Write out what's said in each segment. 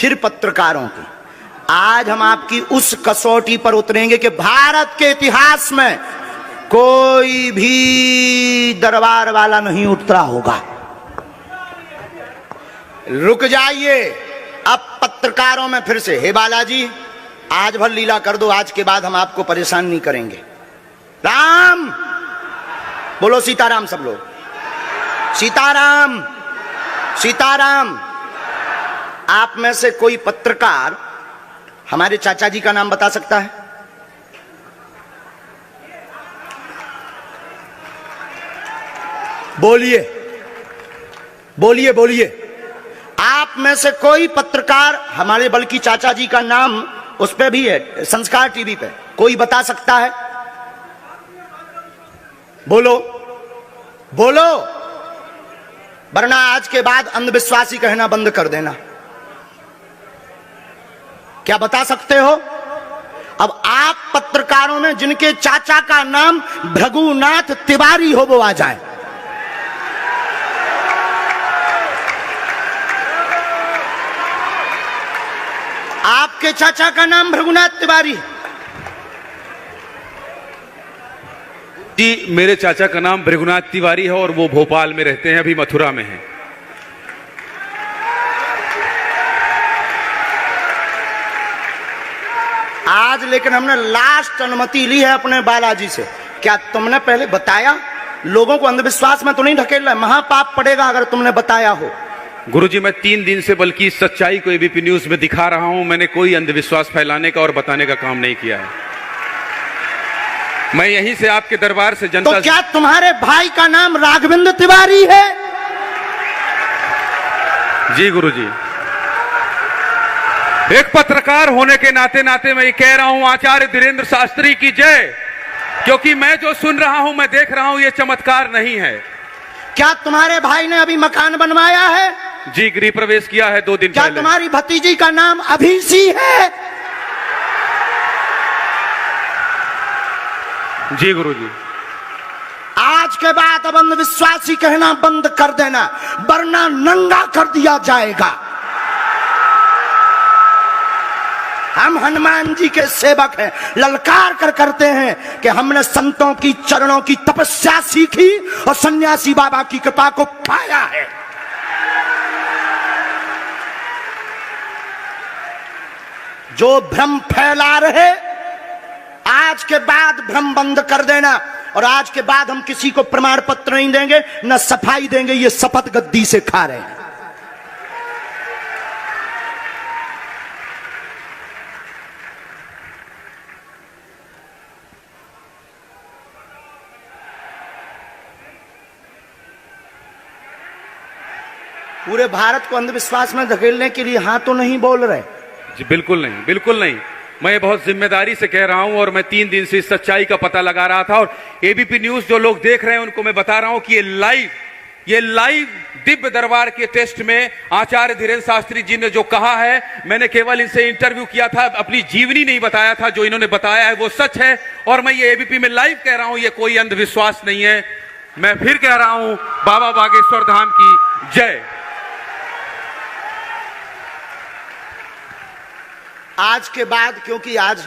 फिर पत्रकारों की। आज हम आपकी उस कसौटी पर उतरेंगे कि भारत के इतिहास में कोई भी दरबार वाला नहीं उतरा होगा। रुक जाइए, अब पत्रकारों में फिर से, हे बालाजी आज भर लीला कर दो, आज के बाद हम आपको परेशान नहीं करेंगे। राम बोलो, सीताराम सब लोग, सीताराम सीताराम। आप में से कोई पत्रकार हमारे चाचा जी का नाम बता सकता है? बोलिए बोलिए बोलिए। आप में से कोई पत्रकार हमारे बल्कि चाचा जी का नाम उस पे भी है, संस्कार टीवी पे, कोई बता सकता है? बोलो बोलो, वरना आज के बाद अंधविश्वासी कहना बंद कर देना। क्या बता सकते हो? अब आप पत्रकारों में जिनके चाचा का नाम भृगुनाथ तिवारी हो वो आ जाए। आपके चाचा का नाम भृगुनाथ तिवारी? जी, मेरे चाचा का नाम भृगुनाथ तिवारी है और वो भोपाल में रहते हैं, अभी मथुरा में हैं। आज लेकिन हमने लास्ट अनुमति ली है अपने बालाजी से। क्या तुमने पहले बताया? लोगों को अंधविश्वास में तो नहीं ढकेलना, महापाप पड़ेगा अगर तुमने बताया हो। गुरुजी, मैं 3 दिन से बल्कि इस सच्चाई को एबीपी न्यूज में दिखा रहा हूं। मैंने कोई अंधविश्वास फैलाने का और बताने का काम नहीं किया है। मैं यहीं से आपके दरबार से जनता। तो क्या तुम्हारे भाई का नाम राघवेंद्र तिवारी है? जी गुरुजी, एक पत्रकार होने के नाते नाते मैं ये कह रहा हूं, आचार्य धीरेन्द्र शास्त्री की जय। क्योंकि मैं जो सुन रहा हूं, मैं देख रहा हूं, ये चमत्कार नहीं है। क्या तुम्हारे भाई ने अभी मकान बनवाया है? जी, गृह प्रवेश किया है 2 दिन क्या पहले। तुम्हारी भतीजी का नाम अभिषी है? जी गुरुजी। आज के बाद अब अंधविश्वासी कहना बंद कर देना, वरना नंगा कर दिया जाएगा। हम हनुमान जी के सेवक हैं, ललकार कर करते हैं कि हमने संतों की चरणों की तपस्या सीखी और सन्यासी बाबा की कृपा को पाया है। जो भ्रम फैला रहे, आज के बाद भ्रम बंद कर देना। और आज के बाद हम किसी को प्रमाण पत्र नहीं देंगे, न सफाई देंगे, ये शपथ गद्दी से खा रहे हैं। पूरे भारत को अंधविश्वास में धकेलने के लिए हाँ तो नहीं बोल रहे? जी बिल्कुल नहीं, बिल्कुल नहीं। मैं बहुत जिम्मेदारी से कह रहा हूं और मैं 3 दिन से इस सच्चाई का पता लगा रहा था। और एबीपी न्यूज जो लोग देख रहे हैं उनको मैं बता रहा हूं कि ये लाइव दिव्य दरबार के टेस्ट में आचार्य धीरेन्द्र शास्त्री जी ने जो कहा है, मैंने केवल इनसे इंटरव्यू किया था, अपनी जीवनी नहीं बताया था। जो इन्होंने बताया है वो सच है और मैं ये एबीपी में लाइव कह रहा हूं, ये कोई अंधविश्वास नहीं है। मैं फिर कह रहा हूं, बाबा बागेश्वर धाम की जय। आज के बाद, क्योंकि आज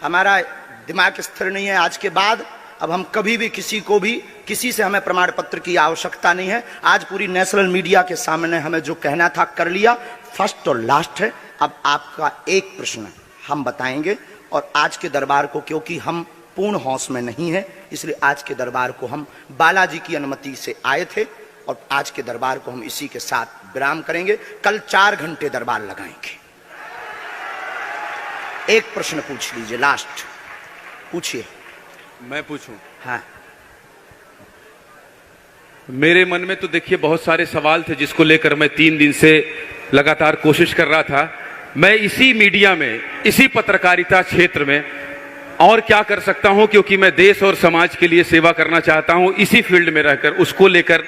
हमारा दिमाग स्थिर नहीं है, आज के बाद अब हम कभी भी किसी से हमें प्रमाण पत्र की आवश्यकता नहीं है। आज पूरी नेशनल मीडिया के सामने हमें जो कहना था कर लिया, फर्स्ट और लास्ट है। अब आपका एक प्रश्न हम बताएंगे और आज के दरबार को, क्योंकि हम पूर्ण होश में नहीं है, इसलिए आज के दरबार को हम बालाजी की अनुमति से आए थे और आज के दरबार को हम इसी के साथ विराम करेंगे। कल 4 घंटे दरबार लगाएंगे। एक प्रश्न पूछ लीजिए, लास्ट पूछिए। मैं पूछूं? हाँ। मेरे मन में तो देखिए बहुत सारे सवाल थे जिसको लेकर मैं 3 दिन से लगातार कोशिश कर रहा था। मैं इसी मीडिया में, इसी पत्रकारिता क्षेत्र में और क्या कर सकता हूं, क्योंकि मैं देश और समाज के लिए सेवा करना चाहता हूं इसी फील्ड में रहकर। उसको लेकर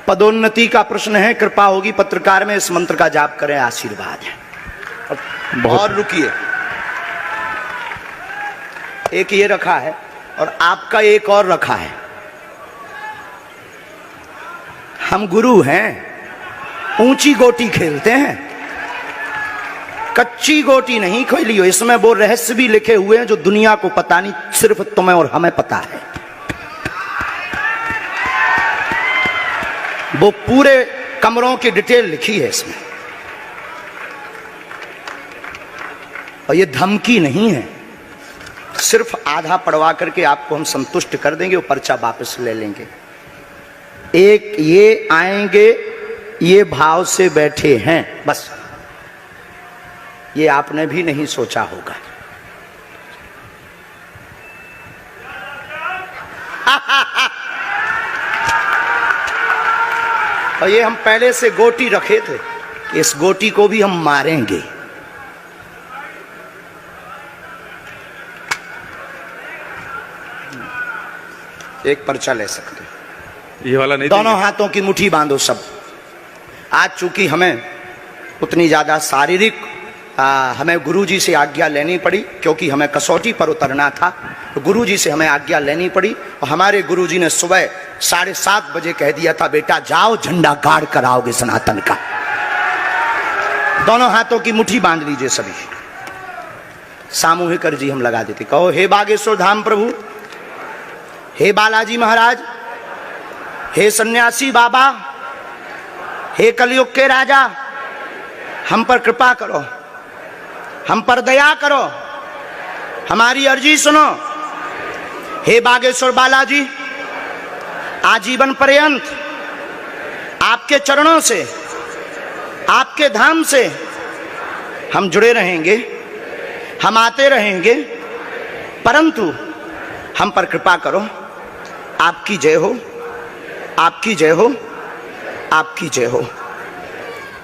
पदोन्नति का प्रश्न है, कृपा होगी पत्रकार में इस मंत्र का जाप करें, आशीर्वाद है। और रुकिए, एक ये रखा है और आपका एक और रखा है। हम गुरु हैं, ऊंची गोटी खेलते हैं, कच्ची गोटी नहीं खोली हो, इसमें वो रहस्य भी लिखे हुए हैं जो दुनिया को पता नहीं, सिर्फ तुम्हें और हमें पता है। वो पूरे कमरों की डिटेल लिखी है इसमें, और ये धमकी नहीं है, सिर्फ आधा पढ़वा करके आपको हम संतुष्ट कर देंगे, वो पर्चा वापस ले लेंगे। एक ये आएंगे, ये भाव से बैठे हैं, बस ये आपने भी नहीं सोचा होगा। और ये हम पहले से गोटी रखे थे, इस गोटी को भी हम मारेंगे। एक पर्चा ले सकते हैं, ये वाला नहीं, दोनों हाथों की मुट्ठी बांधो सब। आज चूंकि हमें उतनी ज्यादा शारीरिक हमें गुरुजी से आज्ञा लेनी पड़ी, क्योंकि हमें कसौटी पर उतरना था, तो गुरुजी से हमें आज्ञा लेनी पड़ी। और हमारे गुरुजी ने सुबह 7:30 बजे कह दिया था, बेटा जाओ झंडा गाड़ कर आओगे सनातन का। दोनों हाथों की मुट्ठी बांध लीजिए सभी, सामूहिक अर्जी हम लगा देते। कहो, हे बागेश्वर धाम प्रभु, हे बालाजी महाराज, हे सन्यासी बाबा, हे कलयुग के राजा, हम पर कृपा करो, हम पर दया करो, हमारी अर्जी सुनो। हे बागेश्वर बालाजी, आजीवन पर्यंत आपके चरणों से, आपके धाम से हम जुड़े रहेंगे, हम आते रहेंगे, परंतु हम पर कृपा करो। आपकी जय हो, आपकी जय हो, आपकी जय हो।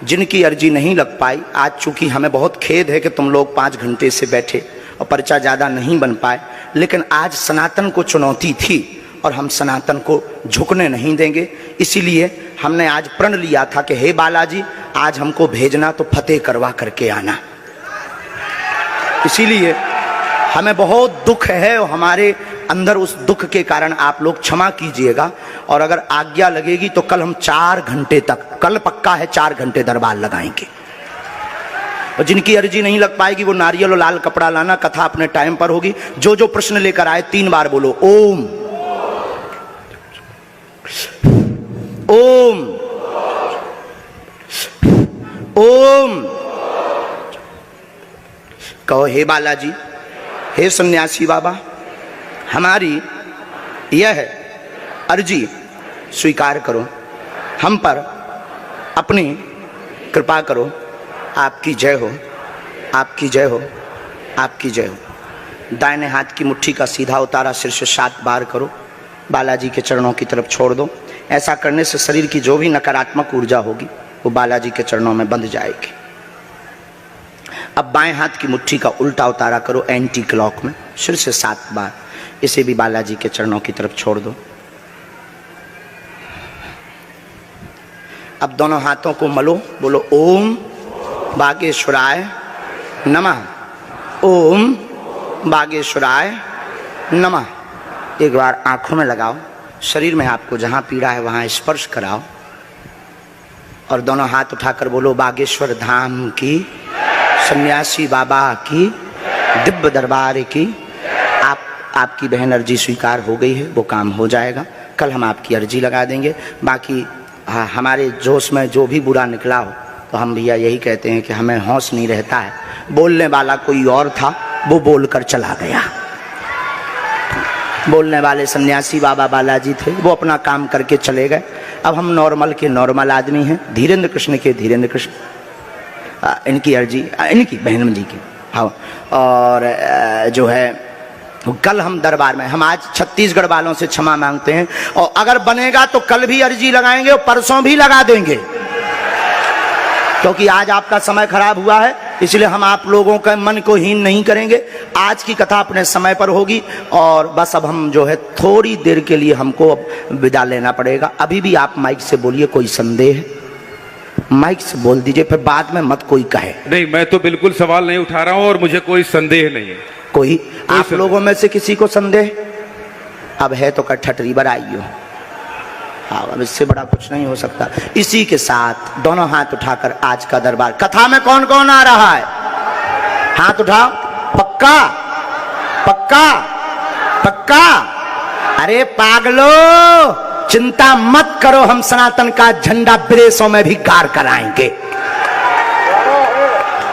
जिनकी अर्जी नहीं लग पाई, आज चूंकि हमें बहुत खेद है कि तुम लोग 5 घंटे से बैठे और पर्चा ज़्यादा नहीं बन पाए, लेकिन आज सनातन को चुनौती थी और हम सनातन को झुकने नहीं देंगे। इसीलिए हमने आज प्रण लिया था कि हे बालाजी, आज हमको भेजना तो फतेह करवा करके आना। इसीलिए हमें बहुत दुख है और हमारे अंदर उस दुख के कारण आप लोग क्षमा कीजिएगा। और अगर आज्ञा लगेगी तो कल हम 4 घंटे तक, कल पक्का है 4 घंटे दरबार लगाएंगे। और जिनकी अर्जी नहीं लग पाएगी वो नारियल और लाल कपड़ा लाना, कथा अपने टाइम पर होगी। जो जो प्रश्न लेकर आए 3 बार बोलो ओम ओम ओम। कहो, हे बालाजी, हे सन्यासी बाबा, हमारी यह अर्जी स्वीकार करो, हम पर अपनी कृपा करो। आपकी जय हो, आपकी जय हो, आपकी जय हो। दाहिने हाथ की मुट्ठी का सीधा उतारा सिर से 7 बार करो, बालाजी के चरणों की तरफ छोड़ दो। ऐसा करने से शरीर की जो भी नकारात्मक ऊर्जा होगी वो बालाजी के चरणों में बंध जाएगी। अब बाएं हाथ की मुट्ठी का उल्टा उतारा करो एंटी क्लॉक में, सिर से 7 बार, इसे भी बालाजी के चरणों की तरफ छोड़ दो। अब दोनों हाथों को मलो, बोलो ओम बागेश्वराय नमः, ओम बागेश्वराय नमः। एक बार आंखों में लगाओ, शरीर में आपको जहां पीड़ा है वहां स्पर्श कराओ और दोनों हाथ उठाकर बोलो बागेश्वर धाम की, सन्यासी बाबा की, दिव्य दरबार की। आपकी बहन अर्जी स्वीकार हो गई है, वो काम हो जाएगा। कल हम आपकी अर्जी लगा देंगे। बाकी हमारे जोश में जो भी बुरा निकला हो तो हम भैया यही कहते हैं कि हमें होश नहीं रहता है। बोलने वाला कोई और था, वो बोलकर चला गया। बोलने वाले सन्यासी बाबा बालाजी थे, वो अपना काम करके चले गए। अब हम नॉर्मल के नॉर्मल आदमी हैं, धीरेन्द्र कृष्ण के धीरेन्द्र कृष्ण। इनकी अर्जी, इनकी बहन जी की, हाँ। और जो है कल हम दरबार में, हम आज छत्तीसगढ़ वालों से क्षमा मांगते हैं, और अगर बनेगा तो कल भी अर्जी लगाएंगे और परसों भी लगा देंगे, क्योंकि आज आपका समय खराब हुआ है। इसलिए हम आप लोगों के मन को हीन नहीं करेंगे। आज की कथा अपने समय पर होगी और बस अब हम जो है थोड़ी देर के लिए हमको अब विदा लेना पड़ेगा। अभी भी आप माइक से बोलिए, कोई संदेह है माइक से बोल दीजिए, फिर बाद में मत कोई कहे। नहीं, मैं तो बिल्कुल सवाल नहीं उठा रहा हूं और मुझे कोई संदेह नहीं है। कोई आप लोगों में से किसी को संदेह अब है तो ठटरी बराइयो। हाँ, अब इससे बड़ा कुछ नहीं हो सकता। इसी के साथ दोनों हाथ उठाकर आज का दरबार, कथा में कौन कौन आ रहा है? हाथ उठाओ। पक्का पक्का पक्का? अरे पागलो, चिंता मत करो, हम सनातन का झंडा विदेशों में भी गाड़ कर आएंगे,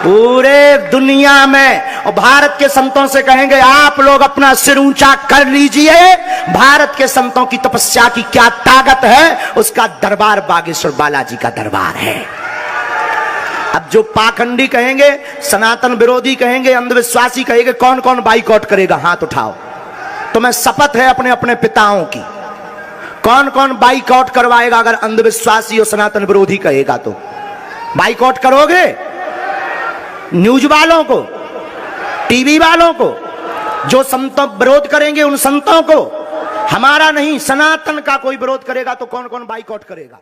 पूरे दुनिया में। और भारत के संतों से कहेंगे आप लोग अपना सिर ऊंचा कर लीजिए, भारत के संतों की तपस्या की क्या ताकत है, उसका दरबार बागेश्वर बालाजी का दरबार है। अब जो पाखंडी कहेंगे, सनातन विरोधी कहेंगे, अंधविश्वासी कहेंगे, कौन कौन बाइकआउट करेगा? हाथ उठाओ। तुम्हें शपथ है अपने अपने पिताओं की, कौन कौन बाइकआउट करवाएगा? अगर अंधविश्वासी और सनातन विरोधी कहेगा तो बाइकआउट करोगे? न्यूज वालों को, टीवी वालों को, जो संतों विरोध करेंगे उन संतों को, हमारा नहीं सनातन का कोई विरोध करेगा तो कौन कौन बाइकआउट करेगा?